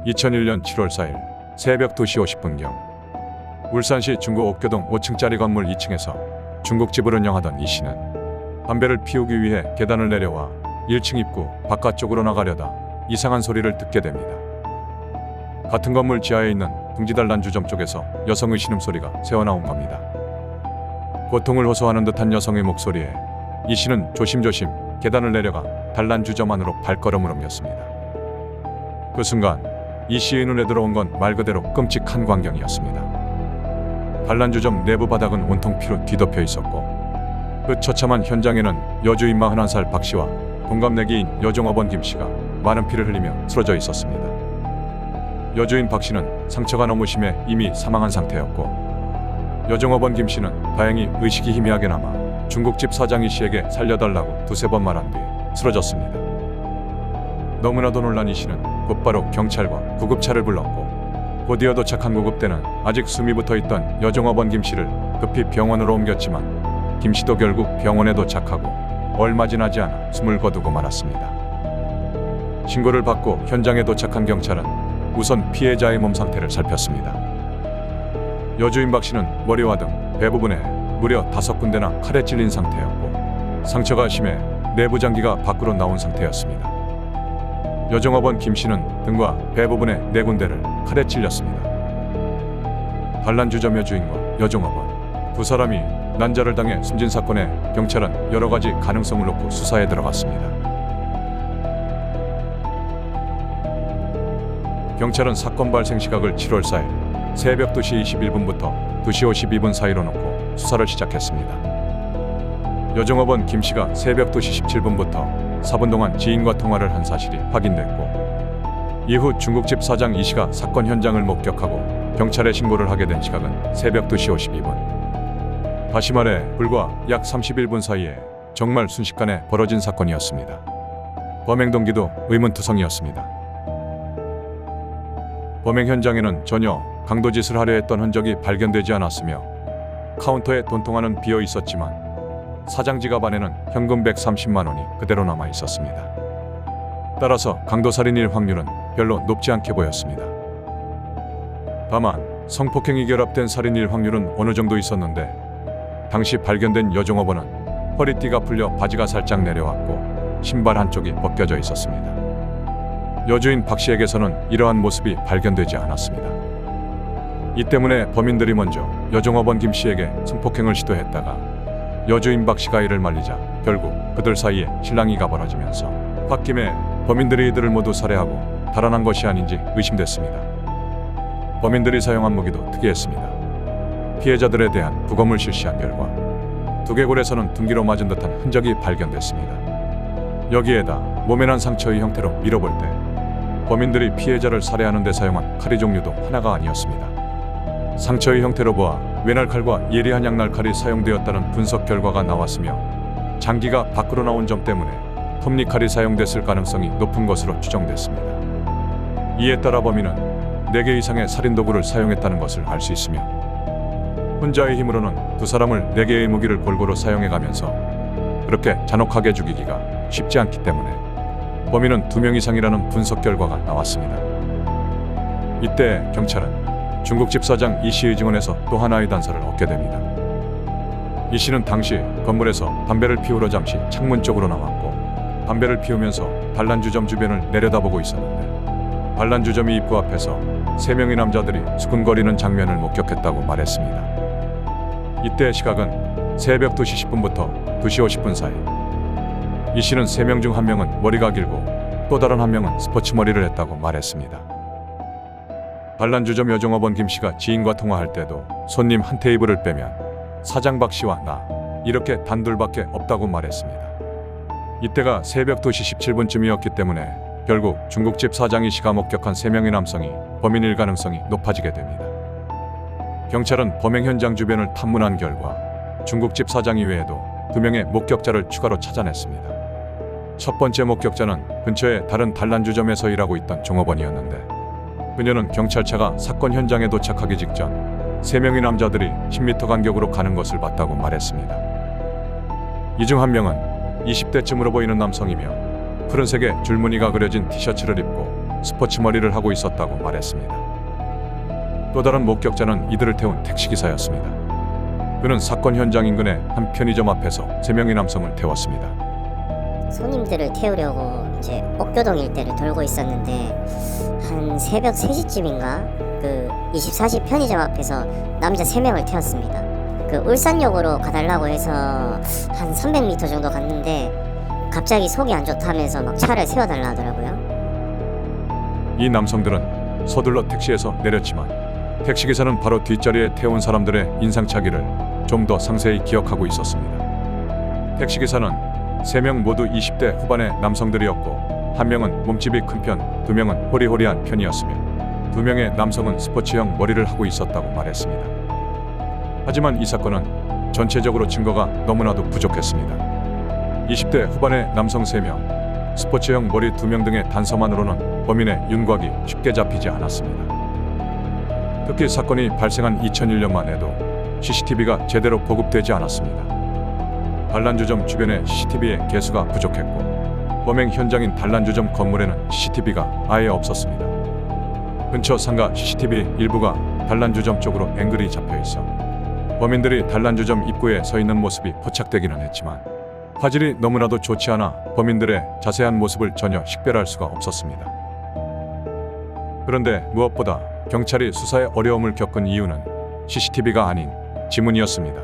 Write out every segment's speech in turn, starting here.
2001년 7월 4일 새벽 2시 50분경 울산시 중구 옥교동 5층짜리 건물 2층에서 중국집을 운영하던 이 씨는 담배를 피우기 위해 계단을 내려와 1층 입구 바깥쪽으로 나가려다 이상한 소리를 듣게 됩니다. 같은 건물 지하에 있는 둥지단란주점 쪽에서 여성의 신음소리가 새어나온 겁니다. 고통을 호소하는 듯한 여성의 목소리에 이 씨는 조심조심 계단을 내려가 단란주점 안으로 발걸음을 옮겼습니다. 그 순간 이 씨의 눈에 들어온 건 말 그대로 끔찍한 광경이었습니다. 단란주점 내부 바닥은 온통 피로 뒤덮여 있었고 그 처참한 현장에는 여주인 41살 박 씨와 동갑내기인 여종업원 김 씨가 많은 피를 흘리며 쓰러져 있었습니다. 여주인 박 씨는 상처가 너무 심해 이미 사망한 상태였고 여종업원 김 씨는 다행히 의식이 희미하게 남아 중국집 사장 이 씨에게 살려달라고 두세 번 말한 뒤 쓰러졌습니다. 너무나도 놀란 이 씨는 곧바로 경찰과 구급차를 불렀고 곧이어 도착한 구급대는 아직 숨이 붙어있던 여종업원 김 씨를 급히 병원으로 옮겼지만 김 씨도 결국 병원에 도착하고 얼마 지나지 않아 숨을 거두고 말았습니다. 신고를 받고 현장에 도착한 경찰은 우선 피해자의 몸 상태를 살폈습니다. 여주인 박 씨는 머리와 등 배부분에 무려 5군데나 칼에 찔린 상태였고 상처가 심해 내부 장기가 밖으로 나온 상태였습니다. 여종업원 김 씨는 등과 배 부분에 4군데를 칼에 찔렸습니다. 단란주점 여주인과 여종업원 두 사람이 난자를 당해 숨진 사건에 경찰은 여러 가지 가능성을 놓고 수사에 들어갔습니다. 경찰은 사건 발생 시각을 7월 4일 새벽 2시 21분부터 2시 52분 사이로 놓고 수사를 시작했습니다. 여종업원 김 씨가 새벽 2시 17분부터 4분 동안 지인과 통화를 한 사실이 확인됐고 이후 중국집 사장 이 씨가 사건 현장을 목격하고 경찰에 신고를 하게 된 시각은 새벽 2시 52분. 다시 말해 불과 약 31분 사이에 정말 순식간에 벌어진 사건이었습니다. 범행 동기도 의문투성이었습니다. 범행 현장에는 전혀 강도짓을 하려 했던 흔적이 발견되지 않았으며 카운터에 돈통화는 비어 있었지만 사장 지갑 안에는 현금 130만 원이 그대로 남아 있었습니다. 따라서 강도살인일 확률은 별로 높지 않게 보였습니다. 다만 성폭행이 결합된 살인일 확률은 어느 정도 있었는데 당시 발견된 여종업원은 허리띠가 풀려 바지가 살짝 내려왔고 신발 한쪽이 벗겨져 있었습니다. 여주인 박 씨에게서는 이러한 모습이 발견되지 않았습니다. 이 때문에 범인들이 먼저 여종업원 김 씨에게 성폭행을 시도했다가 여주인 박 씨가 이를 말리자 결국 그들 사이에 실랑이가 벌어지면서 홧김에 범인들이 이들을 모두 살해하고 달아난 것이 아닌지 의심됐습니다. 범인들이 사용한 무기도 특이했습니다. 피해자들에 대한 부검을 실시한 결과 두개골에서는 둔기로 맞은 듯한 흔적이 발견됐습니다. 여기에다 몸에 난 상처의 형태로 밀어볼 때 범인들이 피해자를 살해하는 데 사용한 칼의 종류도 하나가 아니었습니다. 상처의 형태로 보아 외날칼과 예리한 양날칼이 사용되었다는 분석 결과가 나왔으며 장기가 밖으로 나온 점 때문에 톱니칼이 사용됐을 가능성이 높은 것으로 추정됐습니다. 이에 따라 범인은 4개 이상의 살인도구를 사용했다는 것을 알 수 있으며 혼자의 힘으로는 두 사람을 4개의 무기를 골고루 사용해가면서 그렇게 잔혹하게 죽이기가 쉽지 않기 때문에 범인은 2명 이상이라는 분석 결과가 나왔습니다. 이때 경찰은 중국집 사장 이 씨의 증언에서 또 하나의 단서를 얻게 됩니다. 이 씨는 당시 건물에서 담배를 피우러 잠시 창문 쪽으로 나왔고 담배를 피우면서 단란주점 주변을 내려다보고 있었는데 단란주점이 입구 앞에서 3명의 남자들이 수군거리는 장면을 목격했다고 말했습니다. 이때 시각은 새벽 2시 10분부터 2시 50분 사이. 이 씨는 3명 중 1명은 머리가 길고 또 다른 1명은 스포츠 머리를 했다고 말했습니다. 단란주점 여종업원 김 씨가 지인과 통화할 때도 손님 한 테이블을 빼면 사장 박 씨와 나 이렇게 단둘밖에 없다고 말했습니다. 이때가 새벽 2시 17분쯤이었기 때문에 결국 중국집 사장 이 씨가 목격한 3명의 남성이 범인일 가능성이 높아지게 됩니다. 경찰은 범행 현장 주변을 탐문한 결과 중국집 사장 이외에도 2명의 목격자를 추가로 찾아냈습니다. 첫 번째 목격자는 근처에 다른 단란주점에서 일하고 있던 종업원이었는데 그녀는 경찰차가 사건 현장에 도착하기 직전 3명의 남자들이 10m 간격으로 가는 것을 봤다고 말했습니다. 이 중 1명은 20대쯤으로 보이는 남성이며 푸른색의 줄무늬가 그려진 티셔츠를 입고 스포츠 머리를 하고 있었다고 말했습니다. 또 다른 목격자는 이들을 태운 택시기사였습니다. 그는 사건 현장 인근의 한 편의점 앞에서 3명의 남성을 태웠습니다. 손님들을 태우려고 이제 옥교동 일대를 돌고 있었는데 한 새벽 3시쯤인가 그 24시 편의점 앞에서 남자 3명을 태웠습니다. 그 울산역으로 가달라고 해서 한 300m 정도 갔는데 갑자기 속이 안 좋다면서 막 차를 세워달라 하더라고요. 이 남성들은 서둘러 택시에서 내렸지만 택시기사는 바로 뒷자리에 태운 사람들의 인상착의를 좀 더 상세히 기억하고 있었습니다. 택시기사는 3명 모두 20대 후반의 남성들이었고 1명은 몸집이 큰 편, 2명은 호리호리한 편이었으며 2명의 남성은 스포츠형 머리를 하고 있었다고 말했습니다. 하지만 이 사건은 전체적으로 증거가 너무나도 부족했습니다. 20대 후반의 남성 3명, 스포츠형 머리 2명 등의 단서만으로는 범인의 윤곽이 쉽게 잡히지 않았습니다. 특히 사건이 발생한 2001년만 해도 CCTV가 제대로 보급되지 않았습니다. 단란주점 주변에 CCTV의 개수가 부족했고 범행 현장인 단란주점 건물에는 CCTV가 아예 없었습니다. 근처 상가 CCTV 일부가 단란주점 쪽으로 앵글이 잡혀있어 범인들이 단란주점 입구에 서 있는 모습이 포착되기는 했지만 화질이 너무나도 좋지 않아 범인들의 자세한 모습을 전혀 식별할 수가 없었습니다. 그런데 무엇보다 경찰이 수사에 어려움을 겪은 이유는 CCTV가 아닌 지문이었습니다.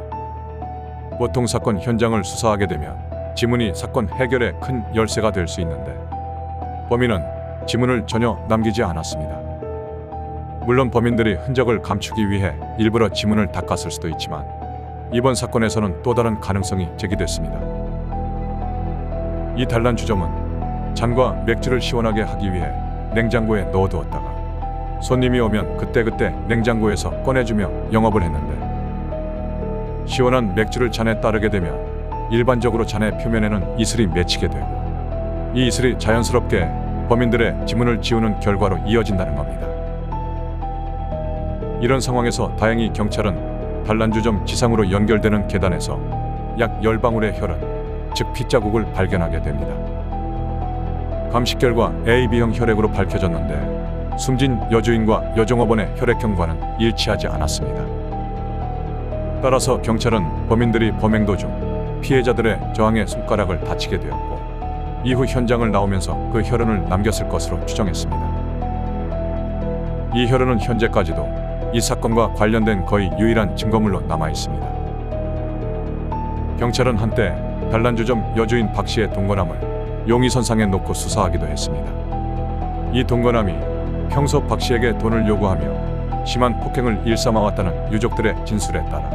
보통 사건 현장을 수사하게 되면 지문이 사건 해결에 큰 열쇠가 될 수 있는데 범인은 지문을 전혀 남기지 않았습니다. 물론 범인들이 흔적을 감추기 위해 일부러 지문을 닦았을 수도 있지만 이번 사건에서는 또 다른 가능성이 제기됐습니다. 이 단란주점은 잔과 맥주를 시원하게 하기 위해 냉장고에 넣어두었다가 손님이 오면 그때그때 냉장고에서 꺼내주며 영업을 했는데 시원한 맥주를 잔에 따르게 되면 일반적으로 잔의 표면에는 이슬이 맺히게 되고 이 이슬이 자연스럽게 범인들의 지문을 지우는 결과로 이어진다는 겁니다. 이런 상황에서 다행히 경찰은 단란주점 지상으로 연결되는 계단에서 약 10방울의 혈흔, 즉 핏자국을 발견하게 됩니다. 감식 결과 AB형 혈액으로 밝혀졌는데 숨진 여주인과 여종업원의 혈액형과는 일치하지 않았습니다. 따라서 경찰은 범인들이 범행 도중 피해자들의 저항의 손가락을 다치게 되었고 이후 현장을 나오면서 그 혈흔을 남겼을 것으로 추정했습니다. 이 혈흔은 현재까지도 이 사건과 관련된 거의 유일한 증거물로 남아 있습니다. 경찰은 한때 단란주점 여주인 박 씨의 동거남을 용의선상에 놓고 수사하기도 했습니다. 이 동거남이 평소 박 씨에게 돈을 요구하며 심한 폭행을 일삼아왔다는 유족들의 진술에 따라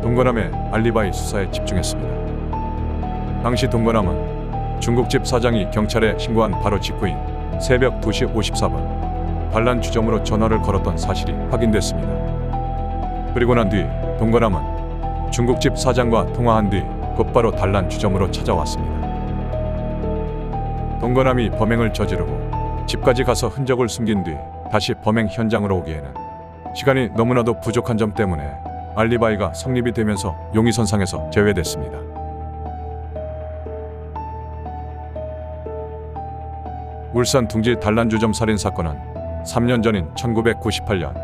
동거남의 알리바이 수사에 집중했습니다. 당시 동거남은 중국집 사장이 경찰에 신고한 바로 직후인 새벽 2시 54분 단란주점으로 전화를 걸었던 사실이 확인됐습니다. 그리고 난 뒤 동거남은 중국집 사장과 통화한 뒤 곧바로 단란주점으로 찾아왔습니다. 동거남이 범행을 저지르고 집까지 가서 흔적을 숨긴 뒤 다시 범행 현장으로 오기에는 시간이 너무나도 부족한 점 때문에 알리바이가 성립이 되면서 용의선상에서 제외됐습니다. 울산 둥지 단란주점 살인사건은 3년 전인 1998년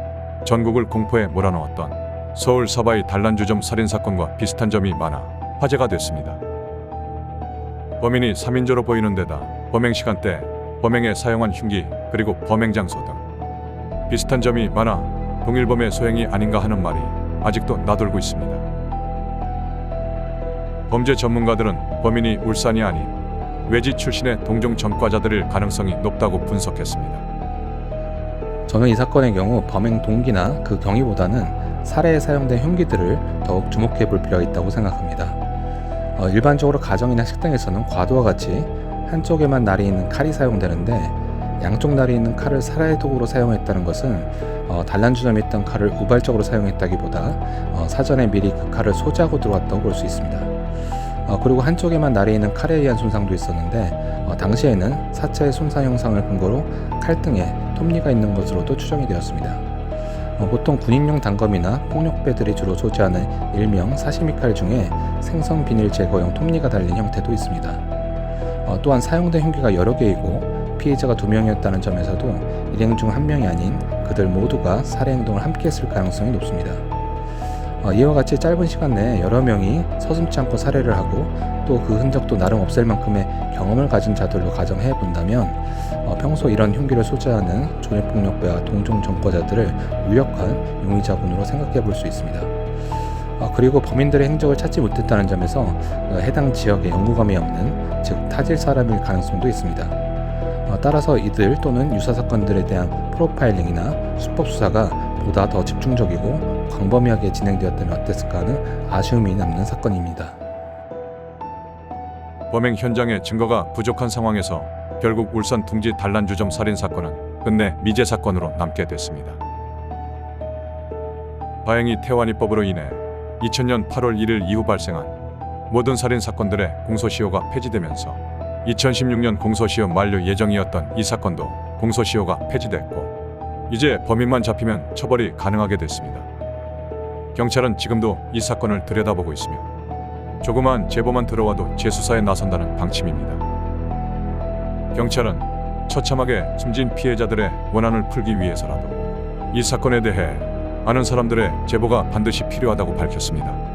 전국을 공포에 몰아넣었던 서울 서바이 단란주점 살인사건과 비슷한 점이 많아 화제가 됐습니다. 범인이 3인조로 보이는 데다 범행 시간대, 범행에 사용한 흉기, 그리고 범행 장소 등 비슷한 점이 많아 동일범의 소행이 아닌가 하는 말이 아직도 나돌고 있습니다. 범죄 전문가들은 범인이 울산이 아닌 외지 출신의 동종 전과자들일 가능성이 높다고 분석했습니다. 저는 이 사건의 경우 범행 동기나 그 경위보다는 살해에 사용된 흉기들을 더욱 주목해 볼 필요가 있다고 생각합니다. 일반적으로 가정이나 식당에서는 과도와 같이 한쪽에만 날이 있는 칼이 사용되는데 양쪽 날이 있는 칼을 살해 도구로 사용했다는 것은 단란주점에 있던 칼을 우발적으로 사용했다기보다 사전에 미리 그 칼을 소지하고 들어왔다고 볼 수 있습니다. 그리고 한쪽에만 날이 있는 칼에 의한 손상도 있었는데 당시에는 사체의 손상 형상을 근거로 칼등에 톱니가 있는 것으로도 추정이 되었습니다. 보통 군인용 단검이나 폭력배들이 주로 소지하는 일명 사시미 칼 중에 생선 비닐 제거용 톱니가 달린 형태도 있습니다. 또한 사용된 흉기가 여러 개이고 피해자가 2명이었다는 점에서도 일행 중 1명이 아닌 그들 모두가 살해 행동을 함께 했을 가능성이 높습니다. 이와 같이 짧은 시간 내에 여러 명이 서슴지 않고 살해를 하고 또 그 흔적도 나름 없앨 만큼의 경험을 가진 자들로 가정해 본다면 평소 이런 흉기를 소지하는 조직폭력배와 동종 정거자들을 유력한 용의자군으로 생각해 볼 수 있습니다. 그리고 범인들의 행적을 찾지 못했다는 점에서 해당 지역에 연구감이 없는, 즉 타질 사람일 가능성도 있습니다. 따라서 이들 또는 유사 사건들에 대한 프로파일링이나 수법 수사가 보다 더 집중적이고 광범위하게 진행되었다면 어땠을까 하는 아쉬움이 남는 사건입니다. 범행 현장에 증거가 부족한 상황에서 결국 울산 둥지 단란주점 살인 사건은 끝내 미제 사건으로 남게 됐습니다. 다행히 태완이법으로 인해 2000년 8월 1일 이후 발생한 모든 살인 사건들의 공소시효가 폐지되면서 2016년 공소시효 만료 예정이었던 이 사건도 공소시효가 폐지됐고 이제 범인만 잡히면 처벌이 가능하게 됐습니다. 경찰은 지금도 이 사건을 들여다보고 있으며 조그마한 제보만 들어와도 재수사에 나선다는 방침입니다. 경찰은 처참하게 숨진 피해자들의 원한을 풀기 위해서라도 이 사건에 대해 아는 사람들의 제보가 반드시 필요하다고 밝혔습니다.